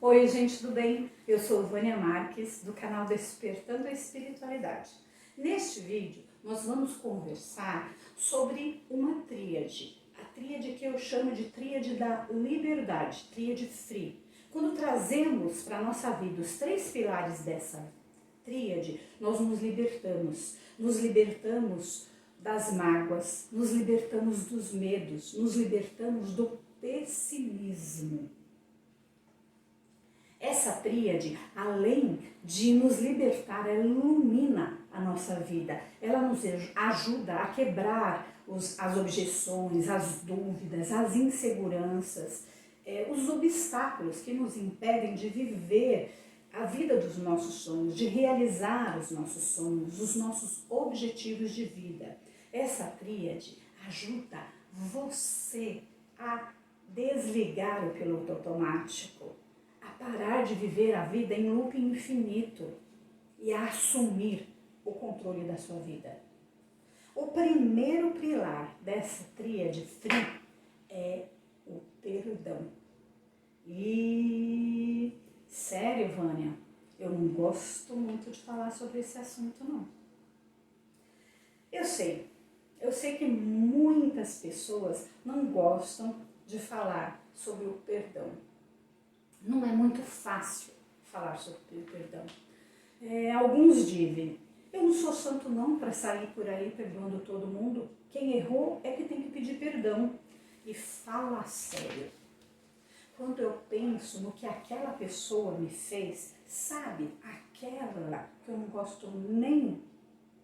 Oi, gente, tudo bem? Eu sou Vânia Marques, do canal Despertando a Espiritualidade. Neste vídeo, nós vamos conversar sobre uma tríade. A tríade que eu chamo de tríade da liberdade, tríade free. Quando trazemos para a nossa vida os três pilares dessa tríade, nós nos libertamos. Nos libertamos das mágoas, nos libertamos dos medos, nos libertamos do pessimismo. Essa tríade, além de nos libertar, ela ilumina a nossa vida. Ela nos ajuda a quebrar as objeções, as dúvidas, as inseguranças, os obstáculos que nos impedem de viver a vida dos nossos sonhos, de realizar os nossos sonhos, os nossos objetivos de vida. Essa tríade ajuda você a desligar o piloto automático, a parar de viver a vida em looping infinito e a assumir o controle da sua vida. O primeiro pilar dessa tríade free é o perdão. E sério, Vânia, eu não gosto muito de falar sobre esse assunto, não. Eu sei que muitas pessoas não gostam de falar sobre o perdão. Não é muito fácil falar sobre o perdão. Alguns dizem, eu não sou santo não para sair por aí perdoando todo mundo. Quem errou é que tem que pedir perdão. E fala sério. Quando eu penso no que aquela pessoa me fez, sabe, aquela que eu não gosto nem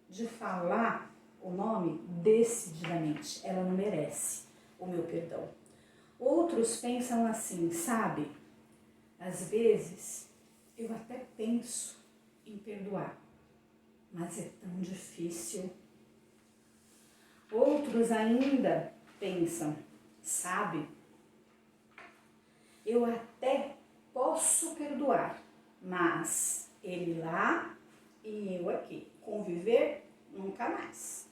de falar o nome decididamente, ela não merece o meu perdão. Outros pensam assim, sabe, às vezes eu até penso em perdoar, mas é tão difícil. Outros ainda pensam, sabe, eu até posso perdoar, mas ele lá e eu aqui, conviver nunca mais.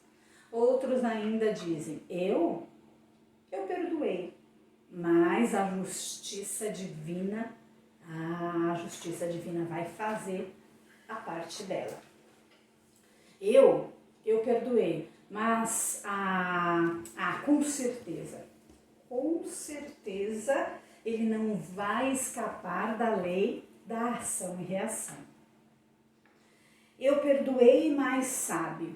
Outros ainda dizem, eu perdoei, mas a justiça divina vai fazer a parte dela. Eu perdoei, mas com certeza ele não vai escapar da lei da ação e reação. Eu perdoei, mas sabe,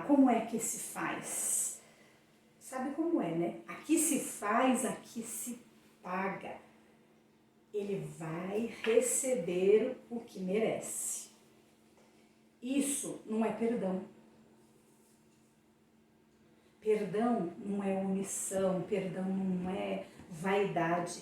como é que se faz? Sabe como é, né? Aqui se faz, aqui se paga. Ele vai receber o que merece. Isso não é perdão. Perdão não é omissão, perdão não é vaidade.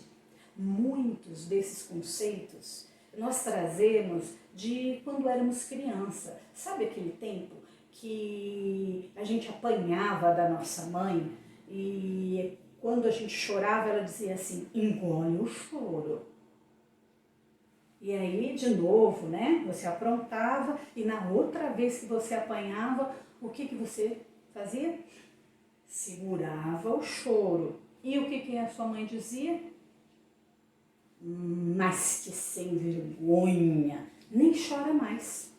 Muitos desses conceitos nós trazemos de quando éramos criança. Sabe aquele tempo que a gente apanhava da nossa mãe e quando a gente chorava ela dizia assim, engole o choro. E aí, de novo, né, você aprontava e na outra vez que você apanhava, o que você fazia? Segurava o choro. E o que a sua mãe dizia? Mas que sem vergonha, nem chora mais.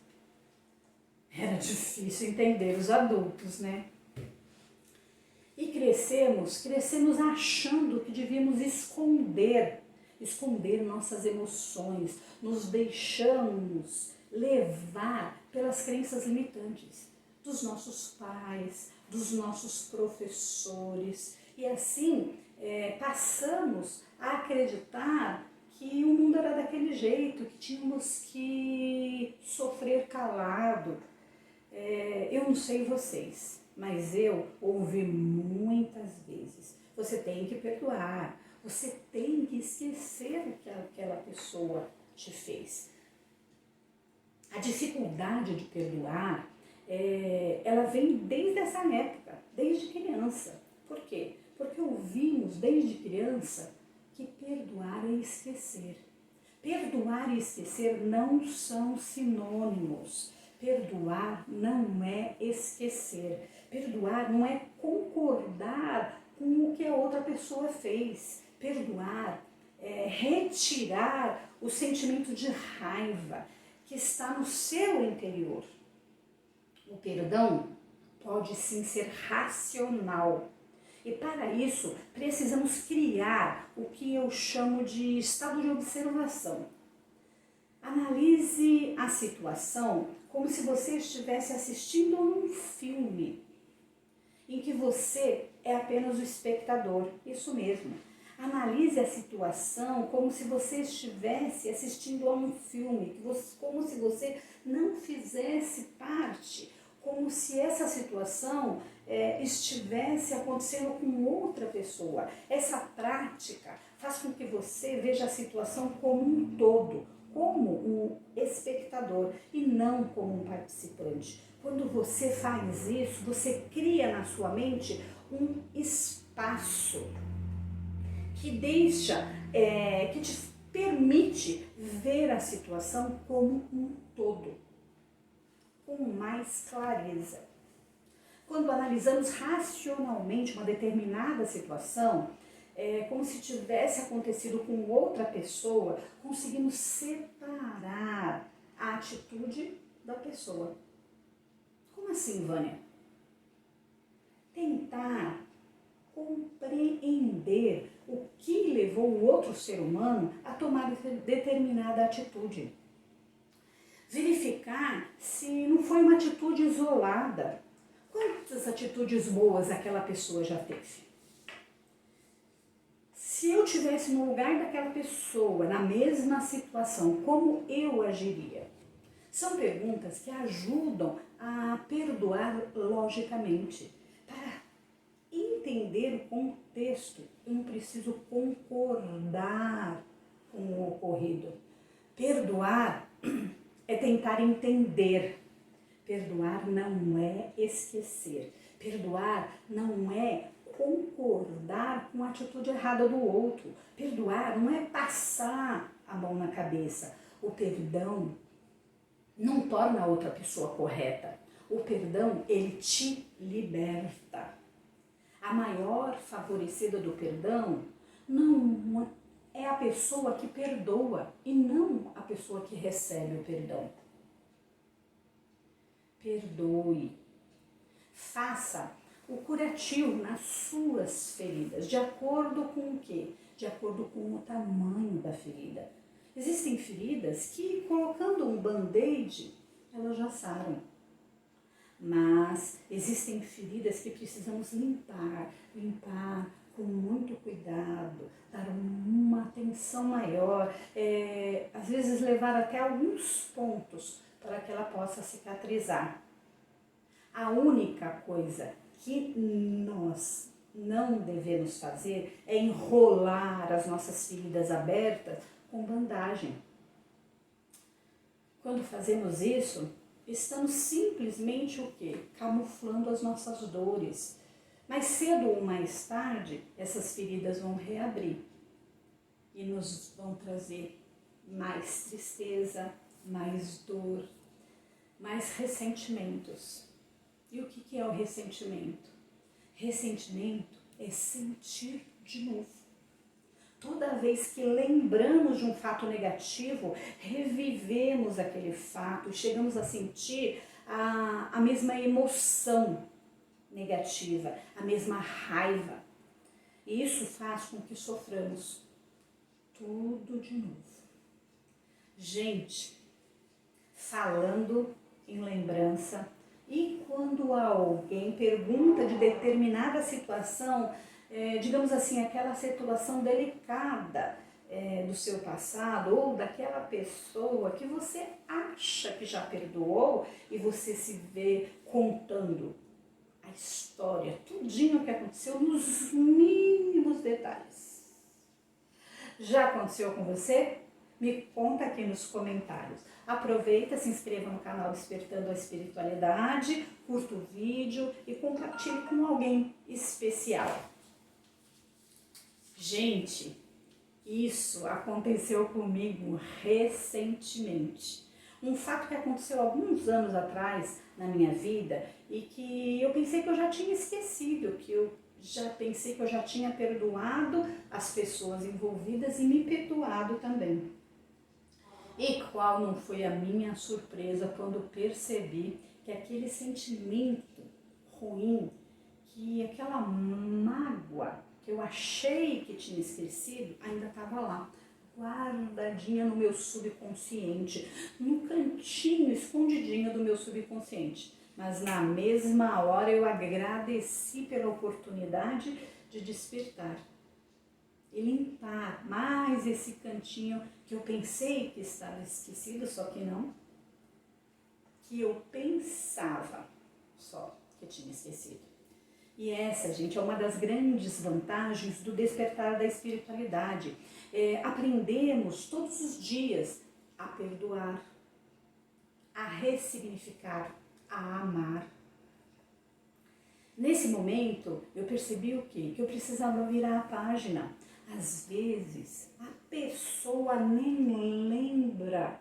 Era difícil entender os adultos, né? E crescemos achando que devíamos esconder nossas emoções, nos deixamos levar pelas crenças limitantes dos nossos pais, dos nossos professores, e assim passamos a acreditar que o mundo era daquele jeito, que tínhamos que sofrer calado. Eu não sei vocês, mas eu ouvi muitas vezes, você tem que perdoar, você tem que esquecer o que aquela pessoa te fez. A dificuldade de perdoar, ela vem desde essa época, desde criança. Por quê? Porque ouvimos desde criança que perdoar é esquecer. Perdoar e esquecer não são sinônimos. Perdoar não é esquecer. Perdoar não é concordar com o que a outra pessoa fez. Perdoar retirar o sentimento de raiva que está no seu interior. O perdão pode sim ser racional. E para isso, precisamos criar o que eu chamo de estado de observação. Analise a situação como se você estivesse assistindo a um filme, em que você é apenas o espectador. Isso mesmo. Analise a situação como se você estivesse assistindo a um filme, como se você não fizesse parte, como se essa situação estivesse acontecendo com outra pessoa. Essa prática faz com que você veja a situação como um todo, como um espectador e não como um participante. Quando você faz isso, você cria na sua mente um espaço que que te permite ver a situação como um todo, com mais clareza. Quando analisamos racionalmente uma determinada situação, como se tivesse acontecido com outra pessoa, conseguimos separar a atitude da pessoa. Como assim, Vânia? Tentar compreender o que levou o outro ser humano a tomar determinada atitude. Verificar se não foi uma atitude isolada. Quantas atitudes boas aquela pessoa já teve? Se eu estivesse no lugar daquela pessoa, na mesma situação, como eu agiria? São perguntas que ajudam a perdoar logicamente. Para entender o contexto, eu não preciso concordar com o ocorrido. Perdoar é tentar entender. Perdoar não é esquecer. Perdoar não é concordar com a atitude errada do outro. Perdoar não é passar a mão na cabeça. O perdão não torna a outra pessoa correta. O perdão, ele te liberta. A maior favorecida do perdão não é a pessoa que perdoa e não a pessoa que recebe o perdão. Perdoe. Faça o curativo nas suas feridas. De acordo com o quê? De acordo com o tamanho da ferida. Existem feridas que, colocando um band-aid, elas já saram. Mas existem feridas que precisamos limpar com muito cuidado, dar uma atenção maior, às vezes levar até alguns pontos para que ela possa cicatrizar. A única coisa que nós não devemos fazer é enrolar as nossas feridas abertas com bandagem. Quando fazemos isso, estamos simplesmente o quê? Camuflando as nossas dores. Mais cedo ou mais tarde, essas feridas vão reabrir e nos vão trazer mais tristeza, mais dor, mais ressentimentos. E o que é o ressentimento? Ressentimento é sentir de novo. Toda vez que lembramos de um fato negativo, revivemos aquele fato e chegamos a sentir a mesma emoção negativa, a mesma raiva. E isso faz com que soframos tudo de novo. Gente, falando em lembrança, e quando alguém pergunta de determinada situação, digamos assim, aquela situação delicada do seu passado ou daquela pessoa que você acha que já perdoou e você se vê contando a história, tudinho que aconteceu nos mínimos detalhes. Já aconteceu com você? Me conta aqui nos comentários. Aproveita, se inscreva no canal Despertando a Espiritualidade, curta o vídeo e compartilhe com alguém especial. Gente, isso aconteceu comigo recentemente. Um fato que aconteceu alguns anos atrás na minha vida e que eu pensei que eu já tinha esquecido, que eu já pensei que eu já tinha perdoado as pessoas envolvidas e me perdoado também. E qual não foi a minha surpresa quando percebi que aquele sentimento ruim, que aquela mágoa que eu achei que tinha esquecido, ainda estava lá, guardadinha no meu subconsciente, no cantinho, escondidinho do meu subconsciente. Mas na mesma hora eu agradeci pela oportunidade de despertar e limpar mais esse cantinho que eu pensei que estava esquecido, só que não, que eu pensava só que tinha esquecido. E essa, gente, é uma das grandes vantagens do despertar da espiritualidade. Aprendemos todos os dias a perdoar, a ressignificar, a amar. Nesse momento, eu percebi o quê? Que eu precisava virar a página. Às vezes, a pessoa nem lembra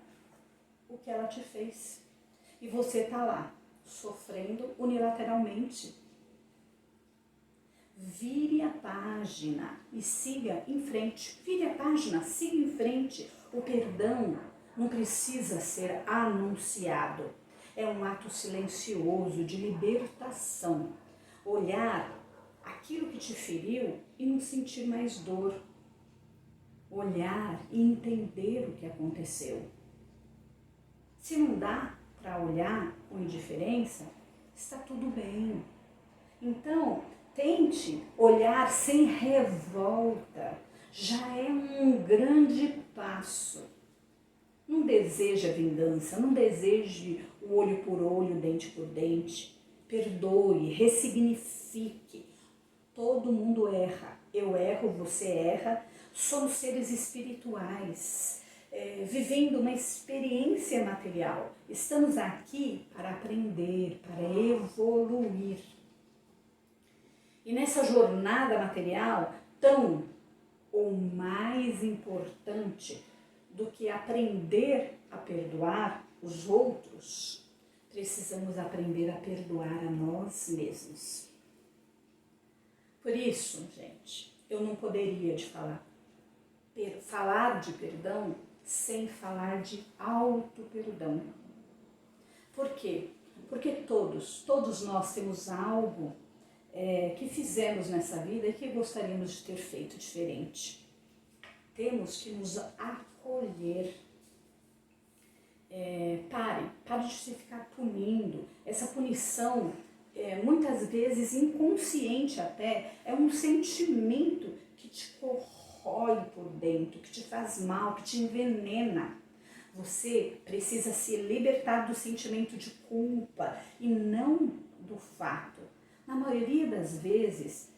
o que ela te fez. E você tá lá, sofrendo unilateralmente. Vire a página e siga em frente. Vire a página, siga em frente. O perdão não precisa ser anunciado. É um ato silencioso de libertação. Olhar aquilo que te feriu e não sentir mais dor. Olhar e entender o que aconteceu. Se não dá para olhar com indiferença, está tudo bem. Então, tente olhar sem revolta. Já é um grande passo. Não deseja vingança, não deseje o olho por olho, dente por dente. Perdoe, ressignifique. Todo mundo erra. Eu erro, você erra. Somos seres espirituais, vivendo uma experiência material. Estamos aqui para aprender, para evoluir. E nessa jornada material, tão ou mais importante do que aprender a perdoar os outros, precisamos aprender a perdoar a nós mesmos. Por isso, gente, eu não poderia falar de perdão sem falar de auto-perdão. Por quê? Porque todos nós temos algo que fizemos nessa vida e que gostaríamos de ter feito diferente. Temos que nos acolher. Pare de se ficar punindo. Essa punição, muitas vezes inconsciente até, é um sentimento que te corrói por dentro, que te faz mal, que te envenena. Você precisa se libertar do sentimento de culpa e não do fato. Na maioria das vezes,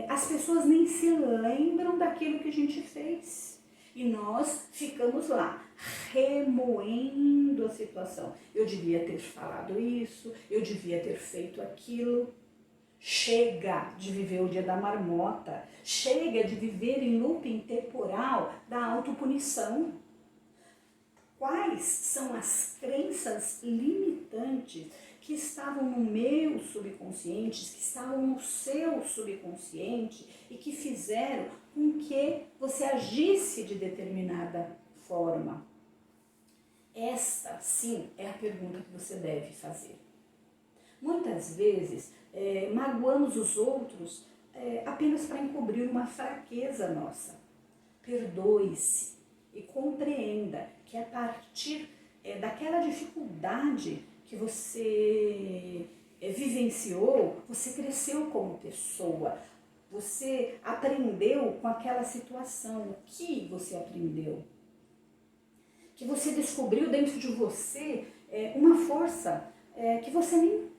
as pessoas nem se lembram daquilo que a gente fez. E nós ficamos lá, remoendo a situação. Eu devia ter falado isso, eu devia ter feito aquilo. Chega de viver o dia da marmota. Chega de viver em looping temporal da autopunição. Quais são as crenças limitantes que estavam no meu subconsciente, que estavam no seu subconsciente e que fizeram com que você agisse de determinada forma? Esta, sim, é a pergunta que você deve fazer. Muitas vezes, magoamos os outros apenas para encobrir uma fraqueza nossa. Perdoe-se e compreenda que a partir daquela dificuldade que você vivenciou, você cresceu como pessoa, você aprendeu com aquela situação. O que você aprendeu? Que você descobriu dentro de você uma força que você nem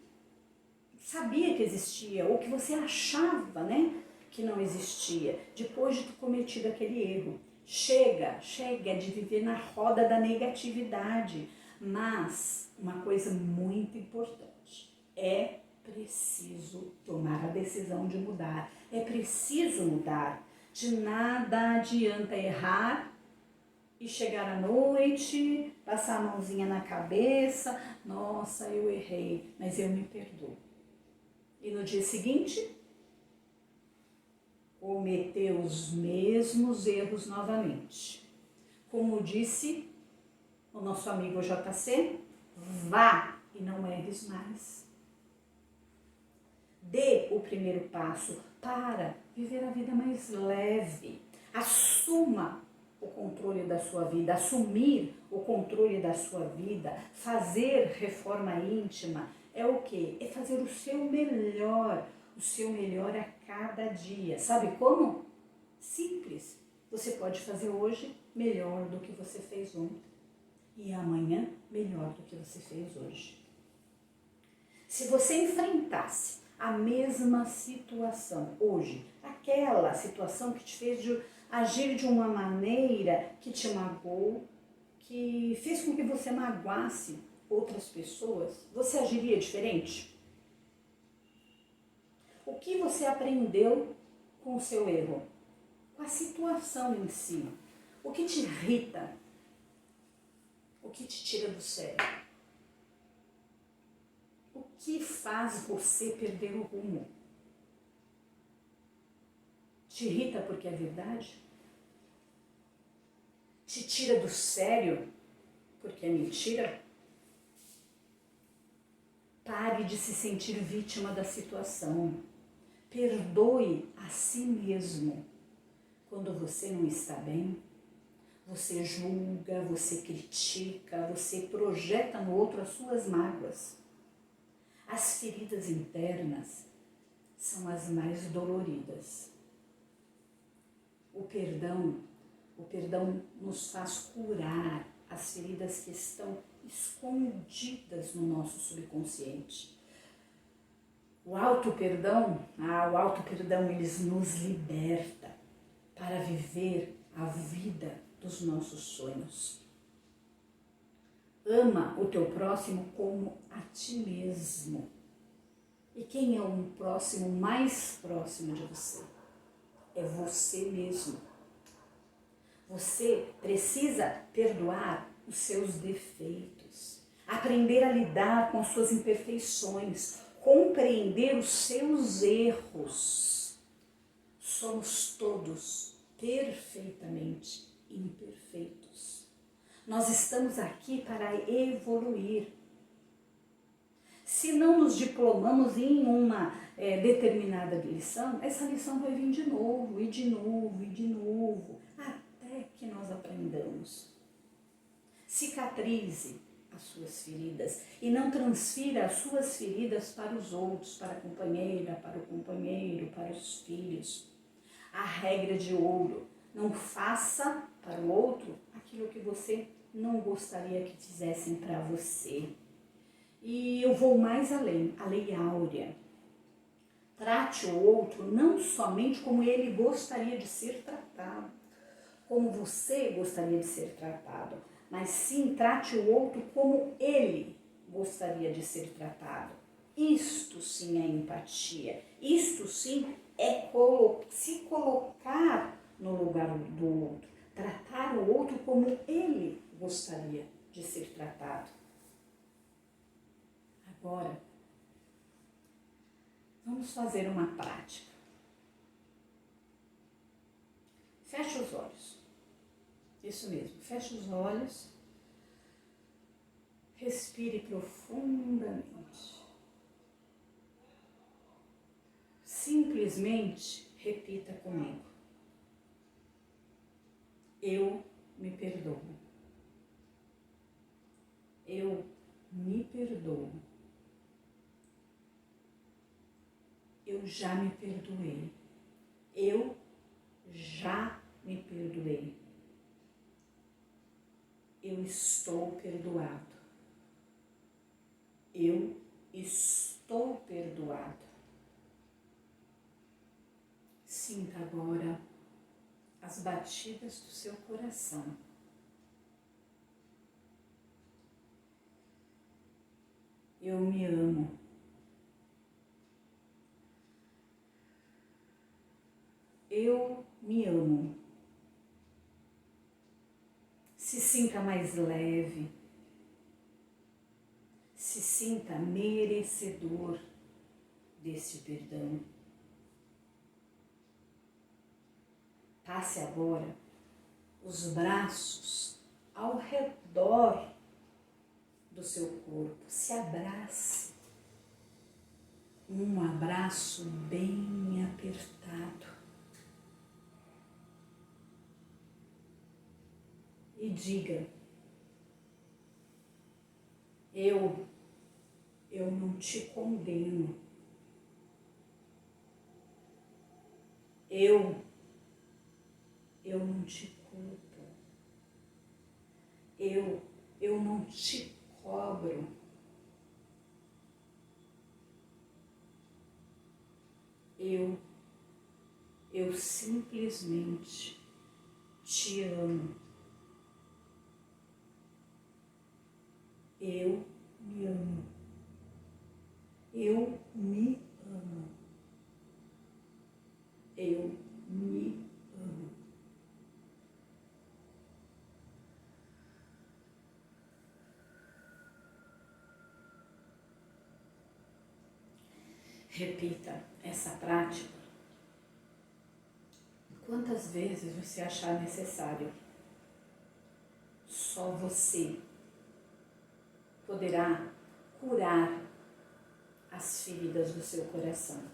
sabia que existia, ou que você achava, né, que não existia, depois de ter cometido aquele erro. Chega de viver na roda da negatividade. Mas uma coisa muito importante, é preciso tomar a decisão de mudar, é preciso mudar. De nada adianta errar e chegar à noite, passar a mãozinha na cabeça, nossa, eu errei, mas eu me perdoo. E no dia seguinte, cometer os mesmos erros novamente. Como disse o nosso amigo JC, vá e não erres mais. Dê o primeiro passo para viver a vida mais leve. Assuma o controle da sua vida, assumir o controle da sua vida, fazer reforma íntima. É o quê? É fazer o seu melhor a cada dia. Sabe como? Simples. Você pode fazer hoje melhor do que você fez ontem. E amanhã melhor do que você fez hoje. Se você enfrentasse a mesma situação hoje, aquela situação que te fez agir de uma maneira que te magoou, que fez com que você magoasse outras pessoas, você agiria diferente? O que você aprendeu com o seu erro? Com a situação em si? O que te irrita? O que te tira do sério? O que faz você perder o rumo? Te irrita porque é verdade? Te tira do sério porque é mentira? Pare de se sentir vítima da situação. Perdoe a si mesmo. Quando você não está bem, você julga, você critica, você projeta no outro as suas mágoas. As feridas internas são as mais doloridas. O perdão nos faz curar as feridas que estão escondidas no nosso subconsciente. O auto-perdão ele nos liberta para viver a vida dos nossos sonhos. Ama o teu próximo como a ti mesmo. E quem é o próximo mais próximo de você? É você mesmo. Você precisa perdoar os seus defeitos, aprender a lidar com as suas imperfeições, compreender os seus erros. Somos todos perfeitamente imperfeitos. Nós estamos aqui para evoluir. Se não nos diplomamos em uma determinada lição, essa lição vai vir de novo, e de novo, e de novo, até que nós aprendamos. Cicatrize as suas feridas e não transfira as suas feridas para os outros, para a companheira, para o companheiro, para os filhos. A regra de ouro: não faça para o outro aquilo que você não gostaria que fizessem para você. E eu vou mais além, a lei áurea. Trate o outro não somente como ele gostaria de ser tratado, como você gostaria de ser tratado, mas sim trate o outro como ele gostaria de ser tratado. Isto sim é empatia, isto sim é se colocar no lugar do outro, tratar o outro como ele gostaria de ser tratado. Agora, vamos fazer uma prática. Feche os olhos. Isso mesmo, feche os olhos. Respire profundamente. Simplesmente repita comigo. Eu me perdoo. Eu me perdoo. Eu já me perdoei. Eu já me perdoei. Eu estou perdoado. Eu estou perdoado. Sinta agora as batidas do seu coração. Eu me amo. Eu me amo. Se sinta mais leve. Se sinta merecedor desse perdão. Passe agora os braços ao redor do seu corpo. Se abrace. Um abraço bem apertado. E diga: eu não te condeno. Eu não te culpo. Eu não te cobro. Eu simplesmente te amo. Eu me amo. Eu me amo. Eu me amo. Repita essa prática quantas vezes você achar necessário. Só você poderá curar as feridas do seu coração.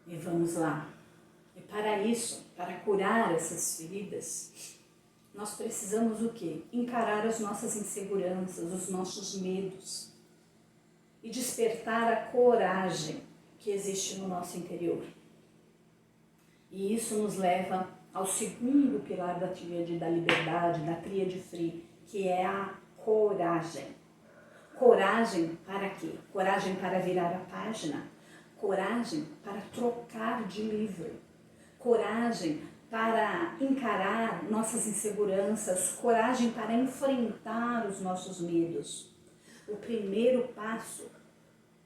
E vamos lá. E para isso, para curar essas feridas, nós precisamos o quê? Encarar as nossas inseguranças, os nossos medos e despertar a coragem que existe no nosso interior. E isso nos leva ao segundo pilar da tríade da liberdade, da tríade Free, que é a coragem. Coragem para quê? Coragem para virar a página. Coragem para trocar de livro. Coragem para encarar nossas inseguranças. Coragem para enfrentar os nossos medos. O primeiro passo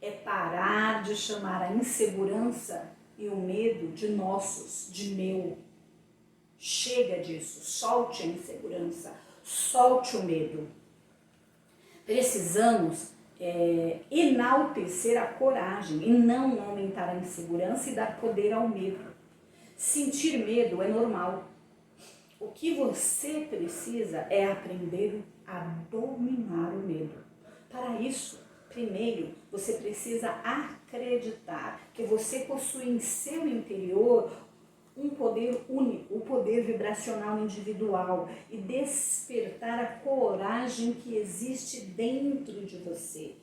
é parar de chamar a insegurança e o medo de nossos, de meu. Chega disso, solte a insegurança, solte o medo. Precisamos enaltecer a coragem e não aumentar a insegurança e dar poder ao medo. Sentir medo é normal. O que você precisa é aprender a dominar o medo. Para isso, primeiro, você precisa acreditar que você possui em seu interior um poder único, o poder vibracional individual e despertar a coragem que existe dentro de você.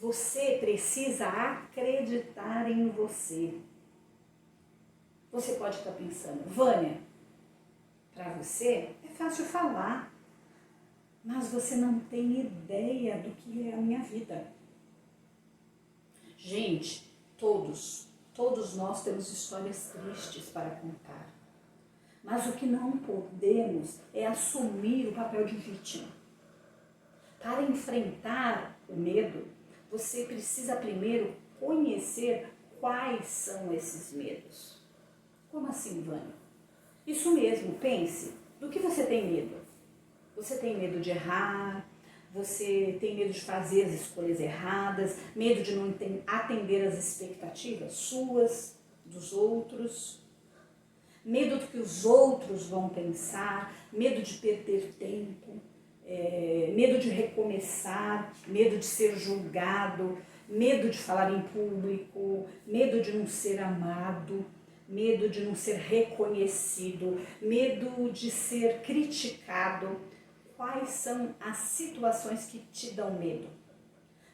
Você precisa acreditar em você. Você pode estar pensando, Vânia, para você é fácil falar, mas você não tem ideia do que é a minha vida. Gente, todos nós temos histórias tristes para contar. Mas o que não podemos é assumir o papel de vítima. Para enfrentar o medo, você precisa primeiro conhecer quais são esses medos. Como assim, Vânia? Isso mesmo, pense. Do que você tem medo? Você tem medo de errar? Você tem medo de fazer as escolhas erradas, medo de não atender às expectativas suas, dos outros, medo do que os outros vão pensar, medo de perder tempo, medo de recomeçar, medo de ser julgado, medo de falar em público, medo de não ser amado, medo de não ser reconhecido, medo de ser criticado. Quais são as situações que te dão medo?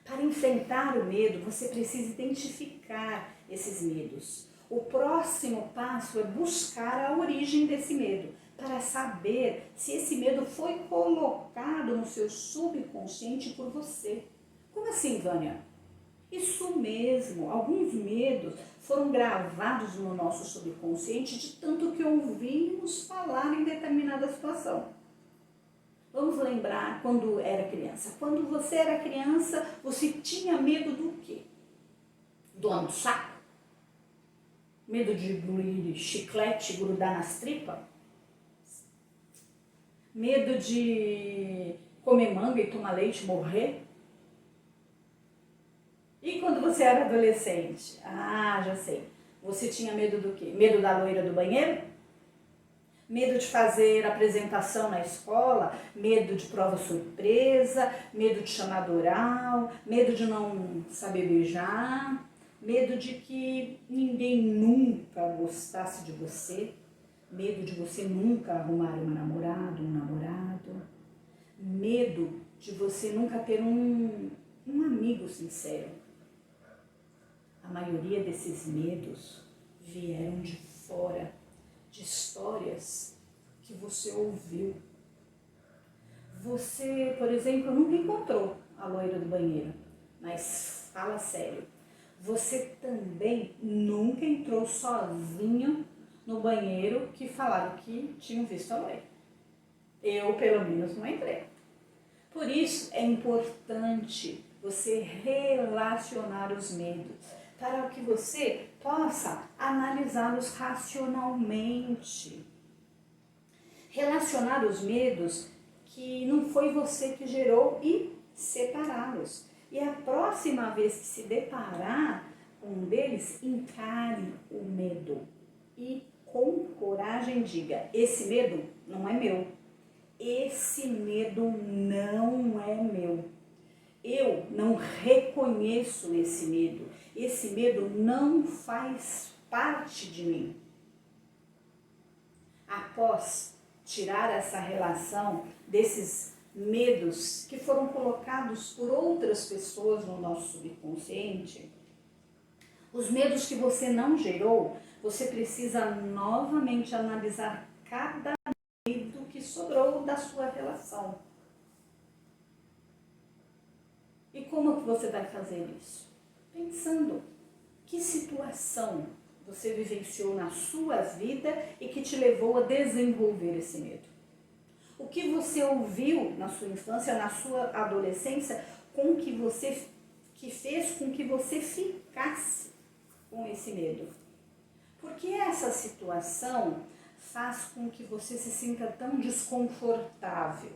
Para enfrentar o medo, você precisa identificar esses medos. O próximo passo é buscar a origem desse medo, para saber se esse medo foi colocado no seu subconsciente por você. Como assim, Vânia? Isso mesmo, alguns medos foram gravados no nosso subconsciente de tanto que ouvimos falar em determinada situação. Vamos lembrar quando era criança. Quando você era criança, você tinha medo do quê? Dono do saco? Medo de engolir chiclete e grudar nas tripas? Medo de comer manga e tomar leite e morrer? E quando você era adolescente? Ah, já sei. Você tinha medo do quê? Medo da loira do banheiro? Medo de fazer apresentação na escola? Medo de prova surpresa? Medo de chamada oral? Medo de não saber beijar? Medo de que ninguém nunca gostasse de você? Medo de você nunca arrumar uma namorada, um namorado? Medo de você nunca ter um amigo sincero? A maioria desses medos vieram de fora, de histórias que você ouviu. Você, por exemplo, nunca encontrou a loira do banheiro, mas fala sério. Você também nunca entrou sozinho no banheiro que falaram que tinham visto a loira. Eu, pelo menos, não entrei. Por isso, é importante você relacionar os medos, para que você possa analisá-los racionalmente. Relacionar os medos que não foi você que gerou e separá-los. E a próxima vez que se deparar com um deles, encare o medo e com coragem diga: esse medo não é meu. Esse medo não é meu. Eu não reconheço esse medo. Esse medo não faz parte de mim. Após tirar essa relação desses medos que foram colocados por outras pessoas no nosso subconsciente, os medos que você não gerou, você precisa novamente analisar cada medo que sobrou da sua relação. E como que você vai fazer isso? Pensando que situação você vivenciou na sua vida e que te levou a desenvolver esse medo. O que você ouviu na sua infância, na sua adolescência, que fez com que você ficasse com esse medo. Porque essa situação faz com que você se sinta tão desconfortável.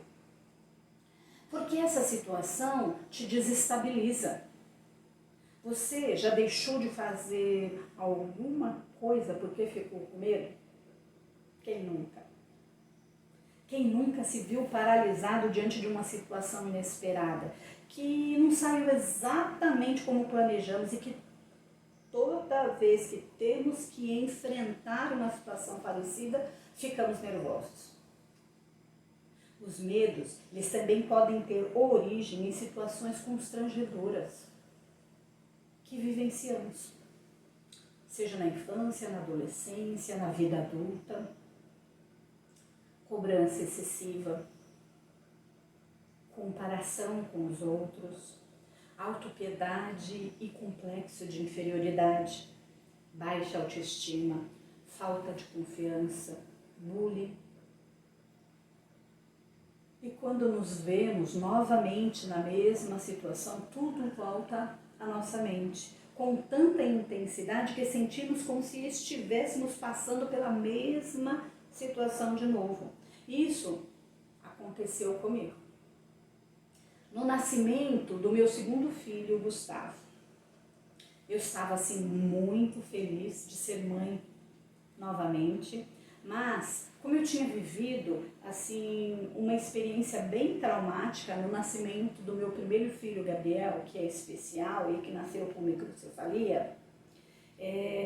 Porque essa situação te desestabiliza. Você já deixou de fazer alguma coisa porque ficou com medo? Quem nunca? Quem nunca se viu paralisado diante de uma situação inesperada, que não saiu exatamente como planejamos e que toda vez que temos que enfrentar uma situação parecida, ficamos nervosos? Os medos, eles também podem ter origem em situações constrangedoras que vivenciamos, seja na infância, na adolescência, na vida adulta. Cobrança excessiva, comparação com os outros, autopiedade e complexo de inferioridade, baixa autoestima, falta de confiança, bullying. E quando nos vemos novamente na mesma situação, tudo volta à nossa mente, com tanta intensidade que sentimos como se estivéssemos passando pela mesma situação de novo. Isso aconteceu comigo. No nascimento do meu segundo filho, Gustavo, eu estava assim muito feliz de ser mãe novamente, mas como eu tinha vivido assim uma experiência bem traumática no nascimento do meu primeiro filho, Gabriel, que é especial e que nasceu com microcefalia,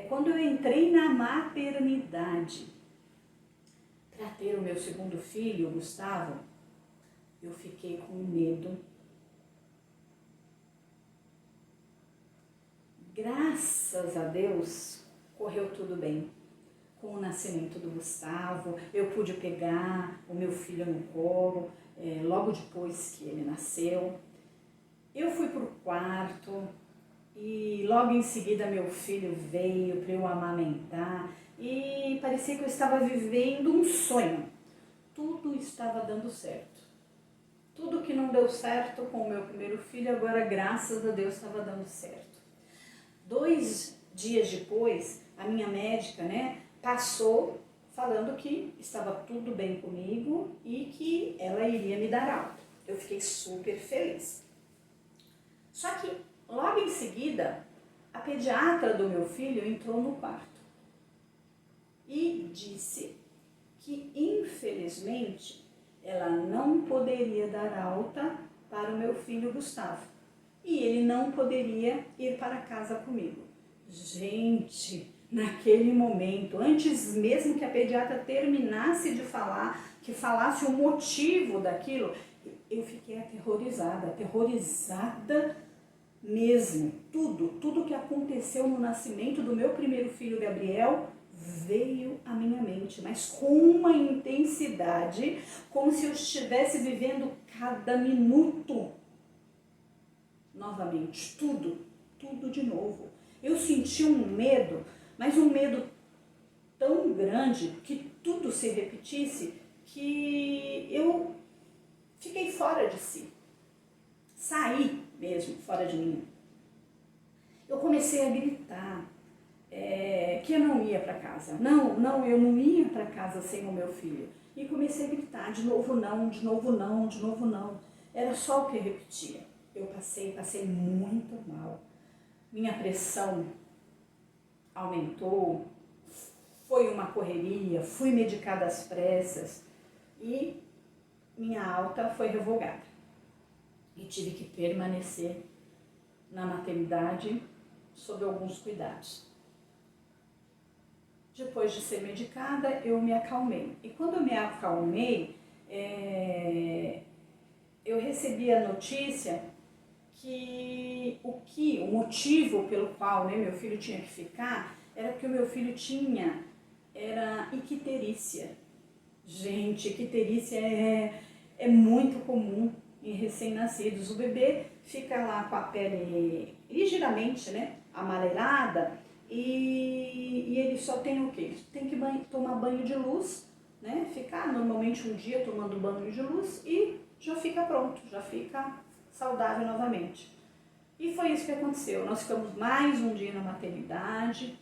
quando eu entrei na maternidade para ter o meu segundo filho, Gustavo, eu fiquei com medo. Graças a Deus, correu tudo bem. Com o nascimento do Gustavo, eu pude pegar o meu filho no colo, logo depois que ele nasceu. Eu fui para o quarto e logo em seguida meu filho veio para eu amamentar e parecia que eu estava vivendo um sonho. Tudo estava dando certo. Tudo que não deu certo com o meu primeiro filho, agora graças a Deus estava dando certo. 2 dias depois, a minha médica, passou falando que estava tudo bem comigo e que ela iria me dar alta. Eu fiquei super feliz. Só que Logo em seguida, a pediatra do meu filho entrou no quarto e disse que, infelizmente, ela não poderia dar alta para o meu filho Gustavo e ele não poderia ir para casa comigo. Gente, naquele momento, antes mesmo que a pediatra terminasse de falar, que falasse o motivo daquilo, eu fiquei aterrorizada mesmo. Tudo que aconteceu no nascimento do meu primeiro filho, Gabriel, veio à minha mente, mas com uma intensidade, como se eu estivesse vivendo cada minuto. Novamente, tudo de novo. Eu senti um medo, mas um medo tão grande que tudo se repetisse, que eu fiquei fora de si. Saí mesmo fora de mim. Eu comecei a gritar que eu não ia para casa. Não, eu não ia para casa sem o meu filho. E comecei a gritar, de novo não, de novo não, de novo não. Era só o que eu repetia. Eu passei muito mal. Minha pressão aumentou, foi uma correria, fui medicada às pressas e minha alta foi revogada. E tive que permanecer na maternidade sob alguns cuidados. Depois de ser medicada, eu me acalmei. E quando eu me acalmei, eu recebi a notícia que o motivo pelo qual, né, meu filho tinha que ficar era porque o meu filho era icterícia. Gente, icterícia é muito comum em recém-nascidos. O bebê fica lá com a pele ligeiramente, né, amarelada e ele só tem o quê? Tem que tomar banho de luz, né, ficar normalmente um dia tomando banho de luz e já fica pronto, já fica saudável novamente. E foi isso que aconteceu. Nós ficamos mais um dia na maternidade,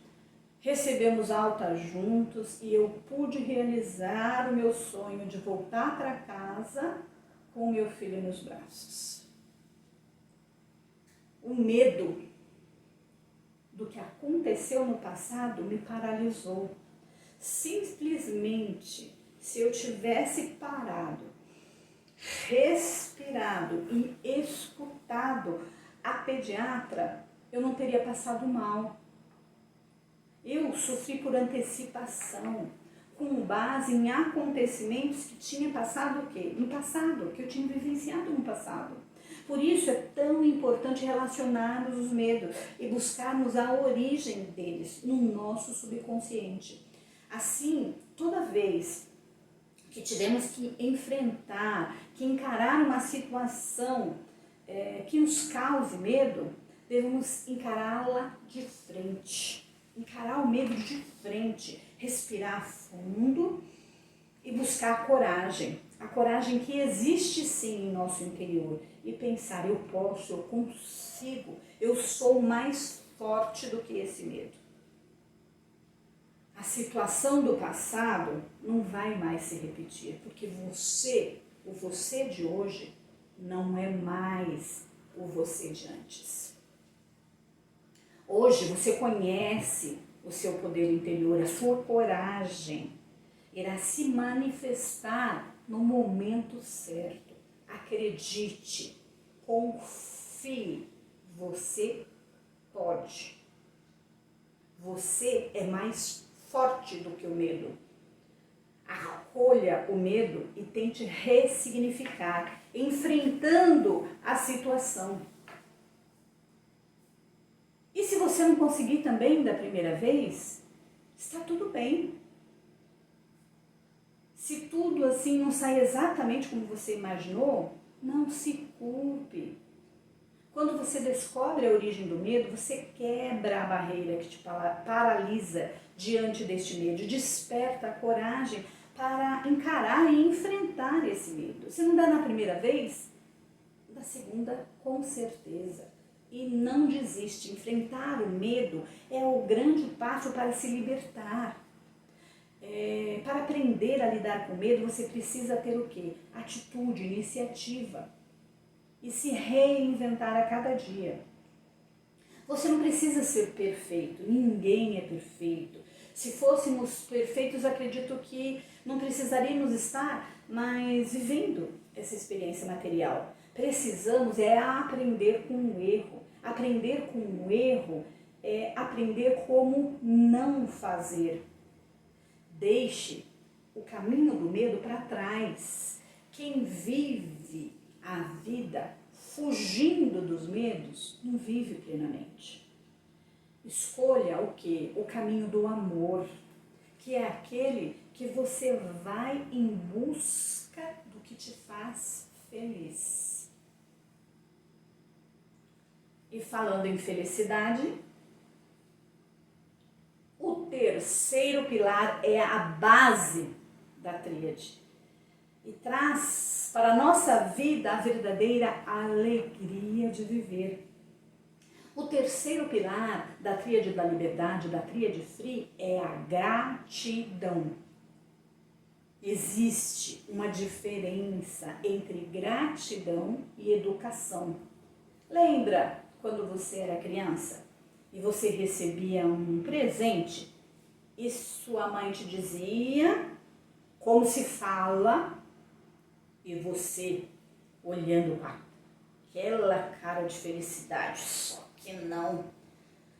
recebemos alta juntos e eu pude realizar o meu sonho de voltar para casa com o meu filho nos braços. O medo do que aconteceu no passado me paralisou. Simplesmente, se eu tivesse parado, respirado e escutado a pediatra, eu não teria passado mal. Eu sofri por antecipação, com base em acontecimentos que tinha passado o quê? No passado, que eu tinha vivenciado no passado. Por isso é tão importante relacionarmos os medos e buscarmos a origem deles no nosso subconsciente. Assim, toda vez que tivermos que enfrentar, que encarar uma situação que nos cause medo, devemos encará-la de frente. Encarar o medo de frente, respirar fundo e buscar a coragem que existe sim em nosso interior e pensar, eu posso, eu consigo, eu sou mais forte do que esse medo. A situação do passado não vai mais se repetir, porque o você de hoje, não é mais o você de antes. Hoje você conhece o seu poder interior, a sua coragem irá se manifestar no momento certo. Acredite, confie, você pode. Você é mais forte do que o medo. Acolha o medo e tente ressignificar, enfrentando a situação. E se você não conseguir também da primeira vez, está tudo bem. Se tudo assim não sai exatamente como você imaginou, não se culpe. Quando você descobre a origem do medo, você quebra a barreira que te paralisa diante deste medo, desperta a coragem para encarar e enfrentar esse medo. Se não dá na primeira vez, da segunda com certeza. E não desiste. Enfrentar o medo é o grande passo para se libertar. Para aprender a lidar com medo, você precisa ter o quê? Atitude, iniciativa. E se reinventar a cada dia. Você não precisa ser perfeito, ninguém é perfeito. Se fôssemos perfeitos, acredito que não precisaríamos estar mais vivendo essa experiência material. Precisamos aprender com o erro. Aprender com o erro é aprender como não fazer. Deixe o caminho do medo para trás. Quem vive a vida fugindo dos medos não vive plenamente. Escolha o quê? O caminho do amor, que é aquele que você vai em busca do que te faz feliz. E falando em felicidade, o terceiro pilar é a base da tríade e traz para a nossa vida a verdadeira alegria de viver. O terceiro pilar da tríade da liberdade, da tríade free, é a gratidão. Existe uma diferença entre gratidão e educação. Lembra quando você era criança e você recebia um presente e sua mãe te dizia como se fala e você olhando com aquela cara de felicidade, só que não,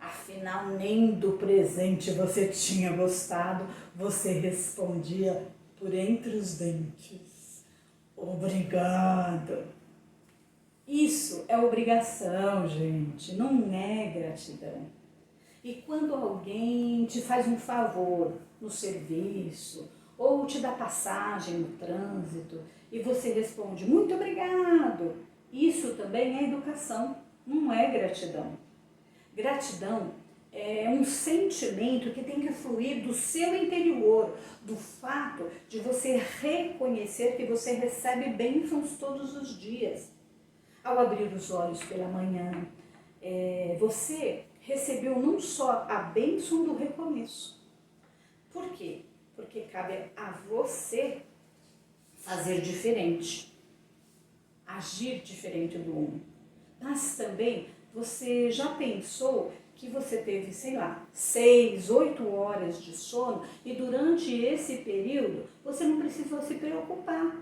afinal nem do presente você tinha gostado, você respondia por entre os dentes, obrigado. Isso é obrigação, gente, não é gratidão. E quando alguém te faz um favor no serviço ou te dá passagem no trânsito e você responde muito obrigado, isso também é educação, não é gratidão. Gratidão é um sentimento que tem que fluir do seu interior, do fato de você reconhecer que você recebe bênçãos todos os dias. Ao abrir os olhos pela manhã, você recebeu não só a bênção do recomeço. Por quê? Porque cabe a você fazer diferente, agir diferente do mundo. Mas também você já pensou que você teve, 6, 8 horas de sono e durante esse período você não precisou se preocupar.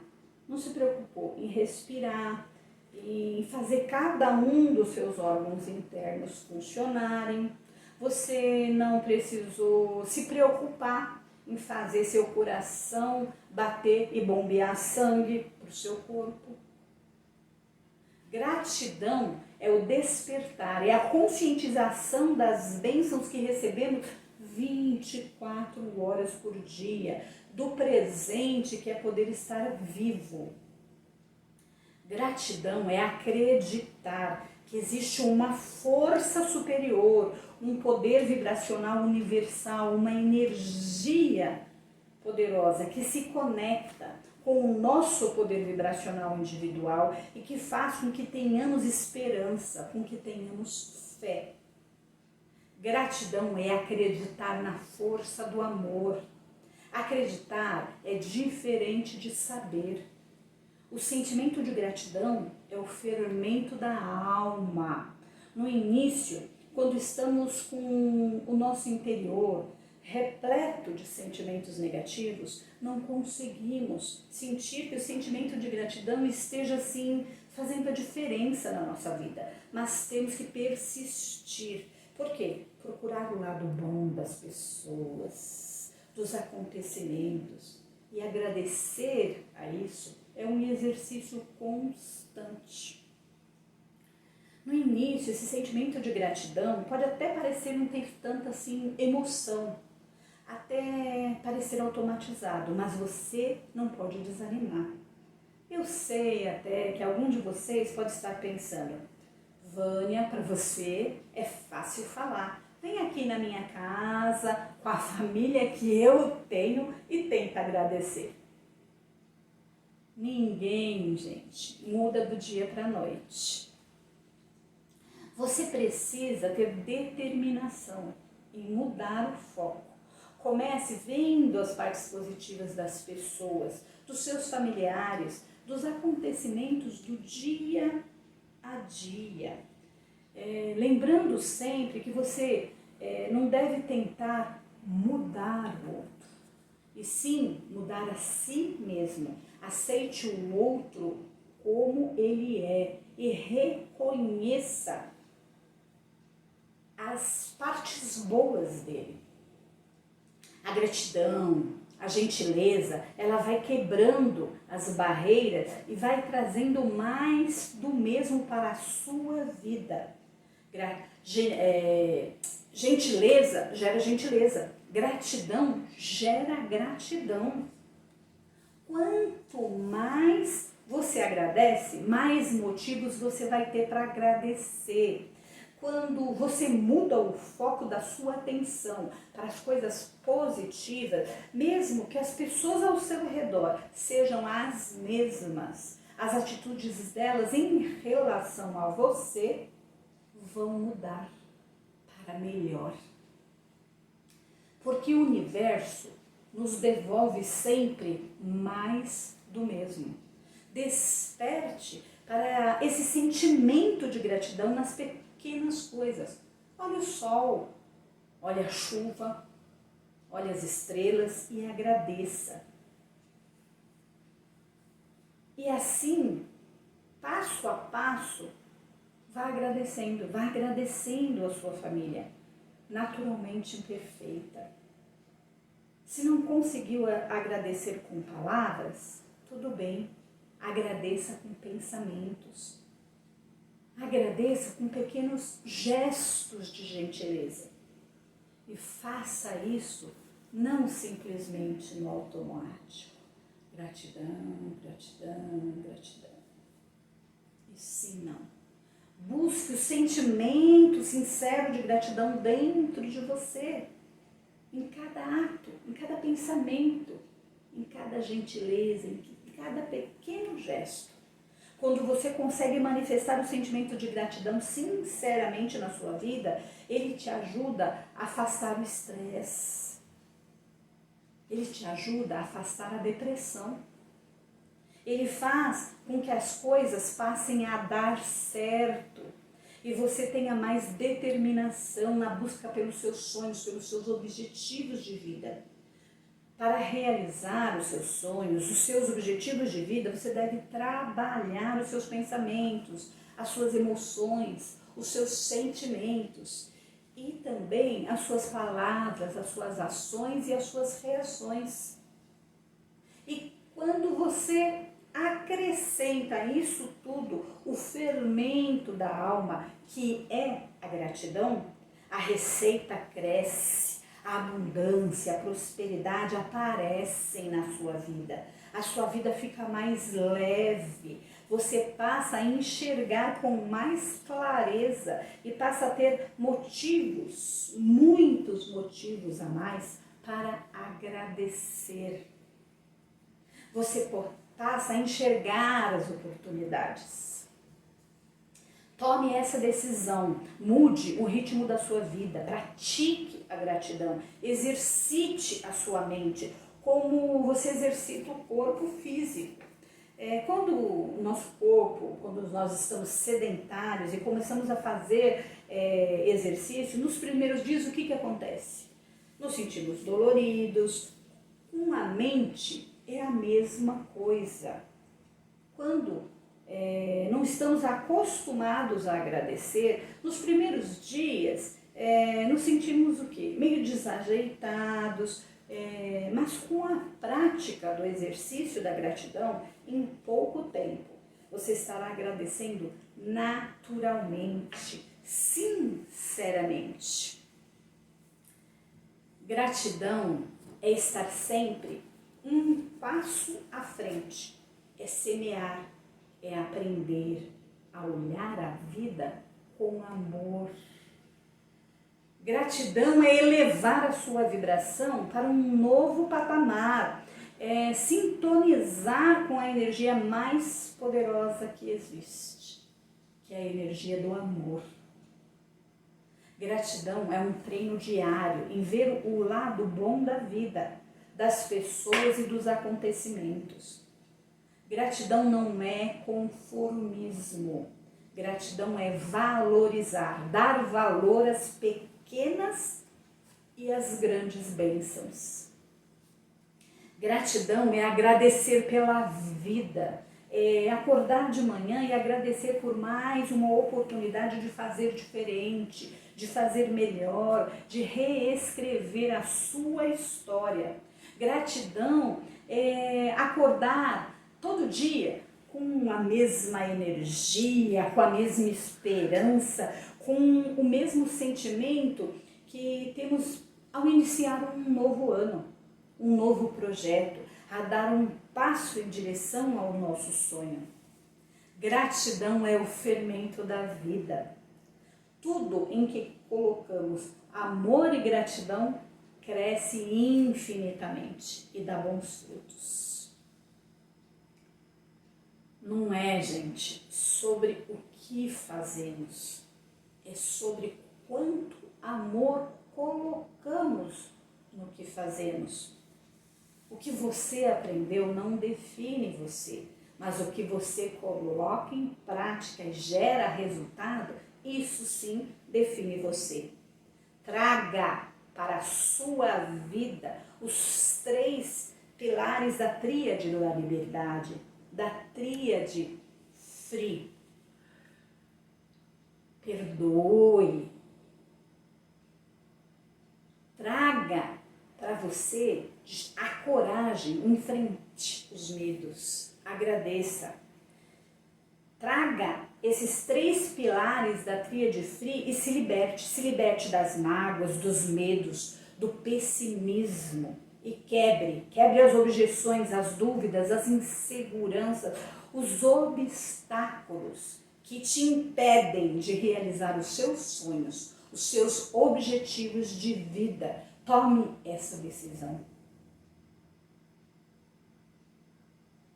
Não se preocupou em respirar, em fazer cada um dos seus órgãos internos funcionarem. Você não precisou se preocupar em fazer seu coração bater e bombear sangue para o seu corpo. Gratidão é o despertar, é a conscientização das bênçãos que recebemos 24 horas por dia, do presente que é poder estar vivo. Gratidão é acreditar que existe uma força superior, um poder vibracional universal, uma energia poderosa que se conecta com o nosso poder vibracional individual e que faz com que tenhamos esperança, com que tenhamos fé. Gratidão é acreditar na força do amor. Acreditar é diferente de saber. O sentimento de gratidão é o fermento da alma. No início, quando estamos com o nosso interior repleto de sentimentos negativos, não conseguimos sentir que o sentimento de gratidão esteja assim fazendo a diferença na nossa vida. Mas temos que persistir. Por quê? Procurar o lado bom das pessoas, dos acontecimentos. E agradecer a isso é um exercício constante. No início, esse sentimento de gratidão pode até parecer não ter tanta assim emoção, até parecer automatizado, mas você não pode desanimar. Eu sei até que algum de vocês pode estar pensando, Vânia, para você é fácil falar. Vem aqui na minha casa, com a família que eu tenho e tenta agradecer. Ninguém, gente, muda do dia para a noite. Você precisa ter determinação em mudar o foco. Comece vendo as partes positivas das pessoas, dos seus familiares, dos acontecimentos do dia a dia. lembrando sempre que você não deve tentar mudar o outro, e sim mudar a si mesmo. Aceite o outro como ele é e reconheça as partes boas dele. A gratidão, a gentileza, ela vai quebrando as barreiras e vai trazendo mais do mesmo para a sua vida. Gentileza gera gentileza, gratidão gera gratidão. Quanto mais você agradece, mais motivos você vai ter para agradecer. Quando você muda o foco da sua atenção para as coisas positivas, mesmo que as pessoas ao seu redor sejam as mesmas, as atitudes delas em relação a você vão mudar para melhor. Porque o universo nos devolve sempre mais do mesmo. Desperte para esse sentimento de gratidão nas pequenas coisas. Olha o sol, olha a chuva, olha as estrelas e agradeça. E assim, passo a passo, vá agradecendo a sua família, naturalmente imperfeita. Se não conseguiu agradecer com palavras, tudo bem, agradeça com pensamentos. Agradeça com pequenos gestos de gentileza. E faça isso não simplesmente no automático. Gratidão, gratidão, gratidão. E sim, não. Busque o sentimento sincero de gratidão dentro de você. Em cada ato, em cada pensamento, em cada gentileza, em cada pequeno gesto. Quando você consegue manifestar o sentimento de gratidão sinceramente na sua vida, ele te ajuda a afastar o estresse. Ele te ajuda a afastar a depressão. Ele faz com que as coisas passem a dar certo. E você tenha mais determinação na busca pelos seus sonhos, pelos seus objetivos de vida. Para realizar os seus sonhos, os seus objetivos de vida, você deve trabalhar os seus pensamentos, as suas emoções, os seus sentimentos e também as suas palavras, as suas ações e as suas reações. E quando você acrescenta isso tudo, o fermento da alma, que é a gratidão, a receita cresce, a abundância, a prosperidade aparecem na sua vida. A sua vida fica mais leve, você passa a enxergar com mais clareza e passa a ter motivos, muitos motivos a mais para agradecer. Você passa a enxergar as oportunidades. Tome essa decisão, mude o ritmo da sua vida, pratique a gratidão, exercite a sua mente, como você exercita o corpo físico. Quando o nosso corpo, quando nós estamos sedentários e começamos a fazer exercício, nos primeiros dias o que acontece? Nos sentimos doloridos. Com a mente é a mesma coisa. Quando não estamos acostumados a agradecer, nos primeiros dias nos sentimos o quê? Meio desajeitados, mas com a prática do exercício da gratidão, em pouco tempo, você estará agradecendo naturalmente, sinceramente. Gratidão é estar sempre um passo à frente, é semear, é aprender a olhar a vida com amor. Gratidão é elevar a sua vibração para um novo patamar, é sintonizar com a energia mais poderosa que existe, que é a energia do amor. Gratidão é um treino diário em ver o lado bom da vida, das pessoas e dos acontecimentos. Gratidão não é conformismo. Gratidão é valorizar, dar valor às pequenas e às grandes bênçãos. Gratidão é agradecer pela vida, é acordar de manhã e agradecer por mais uma oportunidade de fazer diferente, de fazer melhor, de reescrever a sua história. Gratidão é acordar todo dia com a mesma energia, com a mesma esperança, com o mesmo sentimento que temos ao iniciar um novo ano, um novo projeto, a dar um passo em direção ao nosso sonho. Gratidão é o fermento da vida. Tudo em que colocamos amor e gratidão cresce infinitamente e dá bons frutos. Não é, gente, sobre o que fazemos, é sobre quanto amor colocamos no que fazemos. O que você aprendeu não define você, mas o que você coloca em prática e gera resultado, isso sim define você. Traga para a sua vida os 3 pilares da tríade da liberdade, da tríade free. Perdoe. Traga para você a coragem, enfrente os medos, agradeça. Traga esses 3 pilares da tríade free e se liberte das mágoas, dos medos, do pessimismo e quebre as objeções, as dúvidas, as inseguranças, os obstáculos que te impedem de realizar os seus sonhos, os seus objetivos de vida. Tome essa decisão.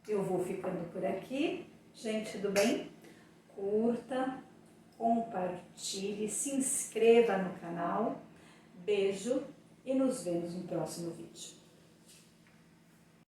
Eu vou ficando por aqui. Gente do bem, curta, compartilhe, se inscreva no canal. Beijo e nos vemos no próximo vídeo.